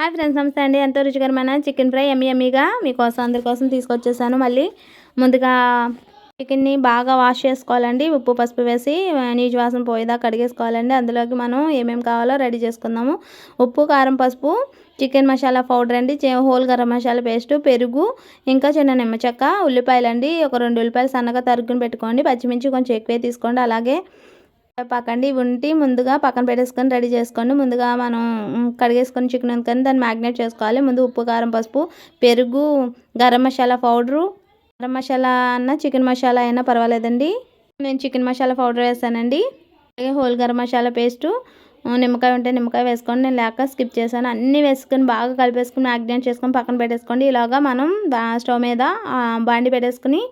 Hi friends, నమస్తే అండి. ఎంతో రుచికరమైన చికెన్ ఫ్రై యమ్మీగా మీకోసం అందరి కోసం తీసుకొచ్చేసాను. మళ్ళీ ముందుగా చికెన్ని బాగా వాష్ చేసుకోవాలండి. ఉప్పు పసుపు వేసి నీచు వాసన పోయేదాకా కడిగేసుకోవాలండి. అందులోకి మనం ఏమేమి కావాలో రెడీ చేసుకుందాము. ఉప్పు, కారం, పసుపు, చికెన్ మసాలా పౌడర్ అండి, హోల్ గరం మసాలా పేస్టు, పెరుగు, ఇంకా చిన్న నిమ్మ చెక్క, ఉల్లిపాయలండి. ఒక 2 ఉల్లిపాయలు సన్నగా తరుగుని పెట్టుకోండి. పచ్చిమిర్చి కొంచెం ఎక్కువే తీసుకోండి. అలాగే కరివేపాకండి ఉంటి ముందుగా పక్కన పెట్టేసుకొని రెడీ చేసుకోండి. ముందుగా మనం కడిగేసుకొని చికెన్ అందుకని దాన్ని మ్యాగ్నేట్ చేసుకోవాలి. ముందు ఉప్పు, కారం, పసుపు, పెరుగు, గరం మసాలా పౌడరు, గరం మసాలా అన్న చికెన్ మసాలా అయినా పర్వాలేదండి. నేను చికెన్ మసాలా పౌడర్ వేసానండి. అలాగే హోల్ గరం మసాలా పేస్టు, నిమ్మకాయ ఉంటే నిమ్మకాయ వేసుకోండి. నేను లేక స్కిప్ చేశాను. అన్నీ వేసుకొని బాగా కలిపేసుకుని మ్యాగ్నేట్ చేసుకొని పక్కన పెట్టేసుకోండి. ఇలాగా మనం స్టవ్ మీద బాండి పెట్టేసుకుని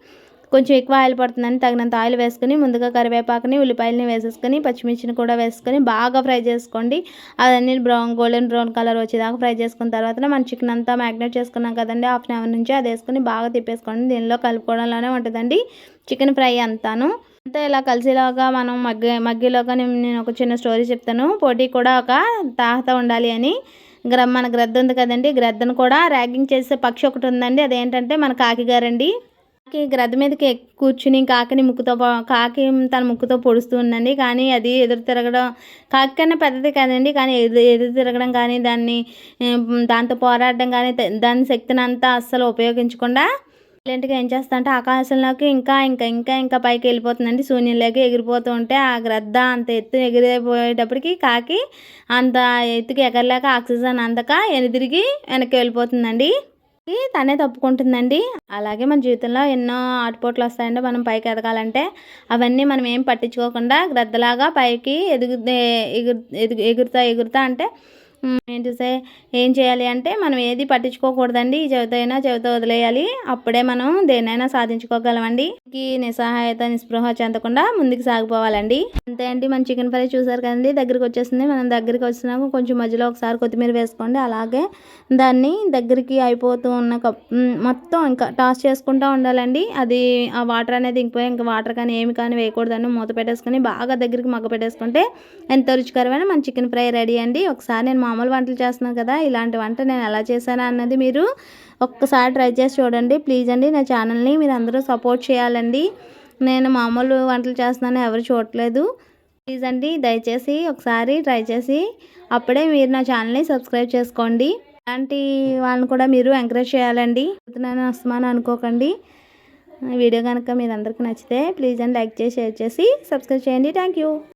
కొంచెం ఎక్కువ ఆయిల్ పడుతుందని తగినంత ఆయిల్ వేసుకుని ముందుగా కరివేపాకుని, ఉల్లిపాయలని వేసేసుకొని పచ్చిమిర్చిని కూడా వేసుకొని బాగా ఫ్రై చేసుకోండి. అవన్నీ గోల్డెన్ బ్రౌన్ కలర్ వచ్చేదాకా ఫ్రై చేసుకున్న తర్వాత మన చికెన్ అంతా మ్యాగ్నేట్ చేసుకున్నాం కదండి, హాఫ్ అన్ అవర్ నుంచి అది వేసుకొని బాగా తిప్పేసుకోండి. దీనిలో కలుపుకోవడంలోనే ఉంటుందండి చికెన్ ఫ్రై అంతాను. అంతా ఇలా కలిసేలాగా మనం మగ్గిలోగా నేను ఒక చిన్న స్టోరీ చెప్తాను. పోటీ కూడా ఒక తాహత ఉండాలి అని. మన గ్రద్ద ఉంది కదండి, గ్రద్దను కూడా ర్యాగింగ్ చేసే పక్షి ఒకటి ఉందండి. అదేంటంటే మన కాకి గారండి. కాకి గ్రద్ద మీదకి కూర్చుని కాకి తన ముక్కుతో పొడుస్తూ ఉందండి. కానీ అది ఎదురు తిరగడం, కాకి కన్నా పెద్దది కదండి, కానీ ఎదురు తిరగడం కానీ దాంతో పోరాడడం కానీ దాని శక్తిని అంతా అస్సలు ఉపయోగించకుండా సైలెంట్గా ఏం చేస్తా అంటే ఆకాశంలోకి ఇంకా ఇంకా ఇంకా ఇంకా పైకి వెళ్ళిపోతుందండి. శూన్యంలోకి ఎగిరిపోతూ ఉంటే ఆ గ్రద్ద అంత ఎత్తు ఎగిరిపోయేటప్పటికి కాకి అంత ఎత్తుకి ఎగరలేక ఆక్సిజన్ అందక తిరిగి వెనక్కి వెళ్ళిపోతుందండి. తనే తప్పుకుంటుందండి. అలాగే మన జీవితంలో ఎన్నో ఆటుపోట్లు వస్తాయండి. మనం పైకి ఎదగాలంటే అవన్నీ మనం ఏం పట్టించుకోకుండా గ్రద్దలాగా పైకి ఎగురుతా అంటే ఏం చేయాలి అంటే మనం ఏది పట్టించుకోకూడదండి. చెవితో వదిలేయాలి. అప్పుడే మనం దేన్నైనా సాధించుకోగలమండి. నిస్సహాయత నిస్పృహ చెందకుండా ముందుకు సాగిపోవాలండి. అంతే అండి. మన చికెన్ ఫ్రై చూసారు కదండి, దగ్గరికి వచ్చేసింది. మనం దగ్గరికి వచ్చినాక కొంచెం మధ్యలో ఒకసారి కొత్తిమీర వేసుకోండి. అలాగే దాన్ని దగ్గరికి అయిపోతూ ఉన్న మొత్తం ఇంకా టాస్ చేసుకుంటూ ఉండాలండి. అది ఆ వాటర్ అనేది ఇంకా వాటర్ కానీ ఏమి కానీ వేయకూడదండి. మూత పెట్టేసుకొని బాగా దగ్గరికి మగ్గ పెట్టేసుకుంటే ఎంతో రుచికరమైన మన చికెన్ ఫ్రై రెడీ అండి. ఒకసారి నేను మామూలు వంటలు చేస్తున్నాను కదా, ఇలాంటి వంట నేను ఎలా చేశాను అన్నది మీరు ఒక్కసారి ట్రై చేసి చూడండి ప్లీజ్ అండి. నా ఛానల్ని మీరు అందరూ సపోర్ట్ చేయాలండి. నేను మామూలు వంటలు చేస్తున్నాను, ఎవరు చూడట్లేదు. ప్లీజ్ అండి, దయచేసి ఒకసారి ట్రై చేసి అప్పుడే మీరు నా ఛానల్ని సబ్స్క్రైబ్ చేసుకోండి. ఇలాంటి వాళ్ళని కూడా మీరు ఎంకరేజ్ చేయాలండి. నేను వస్తున్నాను అనుకోకండి. వీడియో కనుక మీరు అందరికీ నచ్చితే ప్లీజ్ అండి లైక్ చేసి షేర్ చేసి సబ్స్క్రైబ్ చేయండి. Thank you.